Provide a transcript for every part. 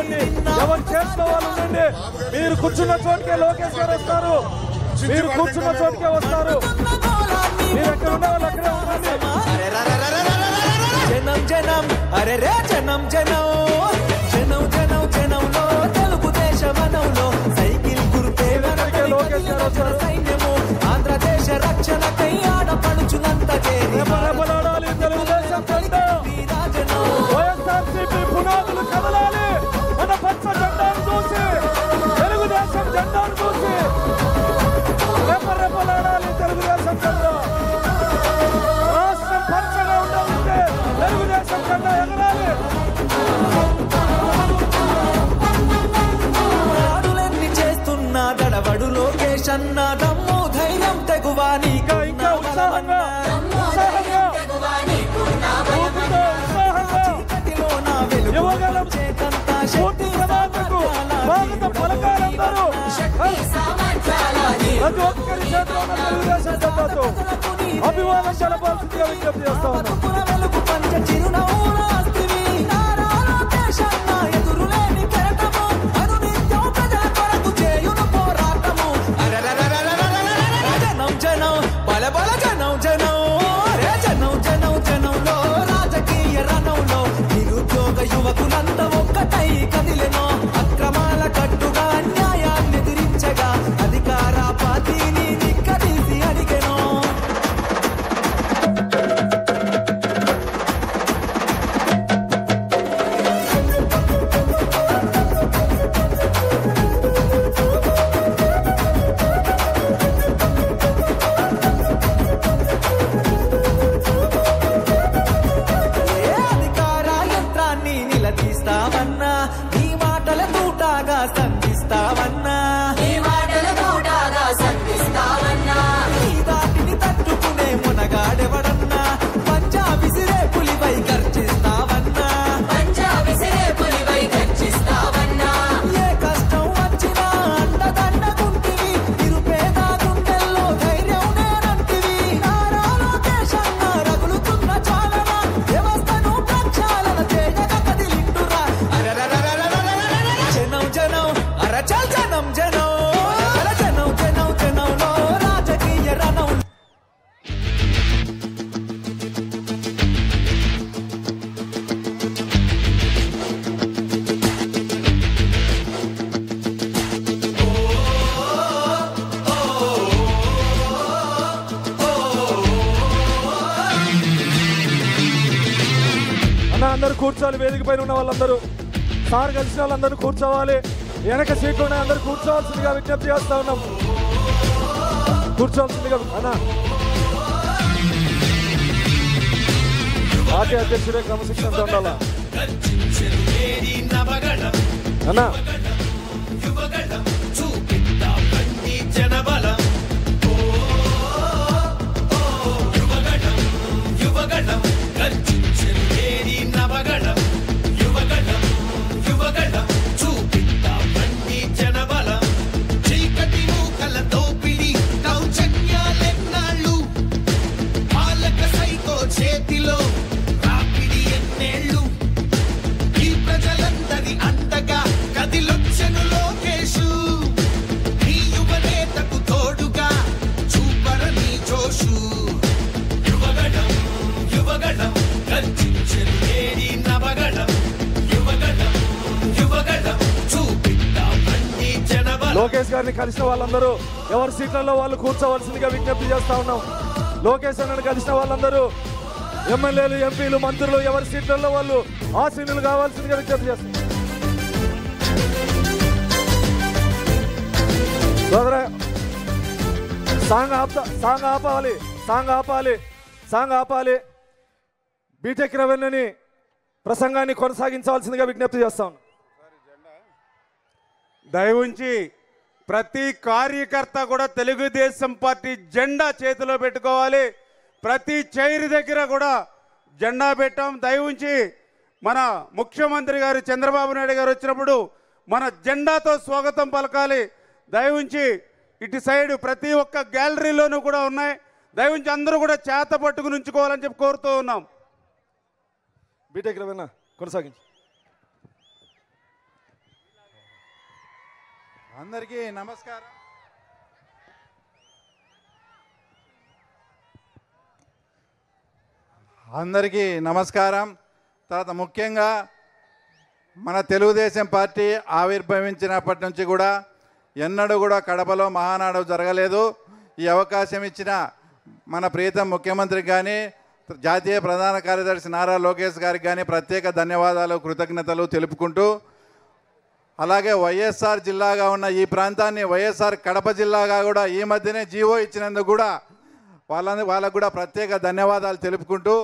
చేసుకోండి. ఎవరు చేసిన వాళ్ళు ఉండండి. మీరు కూర్చున్న చోటుకే లోకేష్ గారు వస్తారు. మీరు కూర్చున్న చోటుకే వస్తారు. మీరు ఎక్కడ ఉండే వాళ్ళు అక్కడే ఉండండి. జనం జనం అరే రే జనం జనం జనం జనం జనంలో తెలుగుదేశమనంలో సైకిల్ గుర్తే లోకేష్ గారు వస్తారు. సైన్యము ఆంధ్రదేశ రక్షణకై ఆడపడుచునంత రెపరెపలాడాలి తెలుగుదేశం జెండా. వైఎస్ఆర్సీపీ పునాదులు కదలాలి. మన పచ్చ జెండాను చూసి తెలుగుదేశం జెండాను చూసి రెపరెపలాడాలి తెలుగుదేశం జెండా. రాష్ట్రం పచ్చగా ఉండాలంటే తెలుగుదేశం జెండా ఎగరాలి. ఆడులెన్ని చేస్తున్నా దడబడు లోకేష్ అన్న దమ్ము ధైర్యం తెగువాని ఇంకా ఉత్సాహంగా యువగలం పూర్తి సమాజకు స్వాగతం పలకాలందరూ. ప్రతి ఒక్కరి చేతిలో ఉన్న తెలుగుదేశం జెండాతో అభిమానం తెలపాల్సిందిగా విజ్ఞప్తి చేస్తా ఉన్నాం. యువకులంతా ఒక్కటై కదిలెనో అక్రమాల కట్టుగా న్యాయాన్ని ఎదిరించగా అధికార పార్టీని నిక్కదీసి అడిగెనో. తీస్తావన్నా నీ మాటల తూటాగా సంధిస్తావన్నా ఈ దాటిని తట్టుకునే మునగాడెవడన్నా పంజా విసిరే పులిపై గర్జిస్తావన్నా ఏ కష్టం వచ్చినా అండదండగుంటివి నిరుపేద గుండెల్లో ధైర్యం నేనంటివి. నారా లోకేష్ అన్న రగులుతున్న చాలన వ్యవస్థను ప్రక్షాళన చేయగా కదిలింటురా. జనం జనం అరచల్ జనం జనం జనం జనం జనంలో రాజకీయ రణం. అన్న అందరూ కూర్చోవాలి. వేదిక పైన ఉన్న వాళ్ళందరూ సార్ కలిసిన వాళ్ళందరూ కూర్చోవాలి. వెనక సీట్లు ఉన్నాయి, అందరూ కూర్చోవాల్సిందిగా విజ్ఞప్తి చేస్తా ఉన్నాం. కూర్చోవాల్సిందిగా అన్న పార్టీ అధ్యక్షుడే క్రమశిక్షణతో ఉండాలా అన్న. చేతిలో రాపిడి ఎన్నేళ్ళు ఈ ప్రజలందరి అంతగా కదిలొచ్చెను లోకేషు. నీ యువనేతకు తోడుగా చూపరని జోషు. యువగణం యువగణం గర్జించెను నేడి నవగణం. యువగణం యువగణం చూపిద్దాం బండి జనబలం. లోకేష్ గారిని కలిసిన వాళ్ళందరూ ఎవరి సీట్లలో వాళ్ళు కూర్చోవలసిందిగా విజ్ఞప్తి చేస్తా ఉన్నాం. లోకేష్ అన్నను కలిసిన వాళ్ళందరూ ఎమ్మెల్యేలు, ఎంపీలు, మంత్రులు ఎవరి సీట్లలో వాళ్ళు ఆసీనులు కావాల్సిందిగా విజ్ఞప్తి చేస్తాం. సాంగ్ ఆపాలి. బీటెక్ రెవెన్యూని ప్రసంగాన్ని కొనసాగించవలసిందిగా విజ్ఞప్తి చేస్తాం. దయవుంచి ప్రతి కార్యకర్త కూడా తెలుగుదేశం పార్టీ జెండా చేతిలో పెట్టుకోవాలి. ప్రతి చైర్ దగ్గర కూడా జెండా పెట్టాం. దయవుంచి మన ముఖ్యమంత్రి గారు చంద్రబాబు నాయుడు గారు వచ్చినప్పుడు మన జెండాతో స్వాగతం పలకాలి. దయవుంచి ఇటు సైడ్ ప్రతి ఒక్క గ్యాలరీలోనూ కూడా ఉన్నాయి. దయవుంచి అందరూ కూడా చేత పట్టుకుని ఉంచుకోవాలని చెప్పి కోరుతూ ఉన్నాం. బీటెక్ రవీణ కొనసాగించు. అందరికీ నమస్కారం. అందరికీ నమస్కారం. తర్వాత ముఖ్యంగా మన తెలుగుదేశం పార్టీ ఆవిర్భవించినప్పటి నుంచి కూడా ఎన్నడూ కూడా కడపలో మహానాడు జరగలేదు. ఈ అవకాశం ఇచ్చిన మన ప్రీతం ముఖ్యమంత్రికి కానీ జాతీయ ప్రధాన కార్యదర్శి నారా లోకేష్ గారికి కానీ ప్రత్యేక ధన్యవాదాలు, కృతజ్ఞతలు తెలుపుకుంటూ, అలాగే వైఎస్ఆర్ జిల్లాగా ఉన్న ఈ ప్రాంతాన్ని వైఎస్ఆర్ కడప జిల్లాగా కూడా ఈ మధ్యనే జీవో ఇచ్చినందుకు కూడా వాళ్ళకు కూడా ప్రత్యేక ధన్యవాదాలు తెలుపుకుంటూ,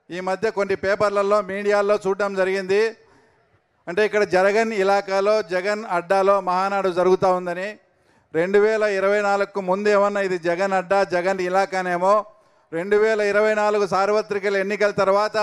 ఈ మధ్య కొన్ని పేపర్లలో మీడియాల్లో చూడడం జరిగింది. అంటే ఇక్కడ జగన్ ఇలాకాలో జగన్ అడ్డాలో మహానాడు జరుగుతూ ఉందని. 2024కు ముందు ఏమన్నా ఇది జగన్ అడ్డా జగన్ ఇలాకానేమో, 2024 సార్వత్రిక ఎన్నికల తర్వాత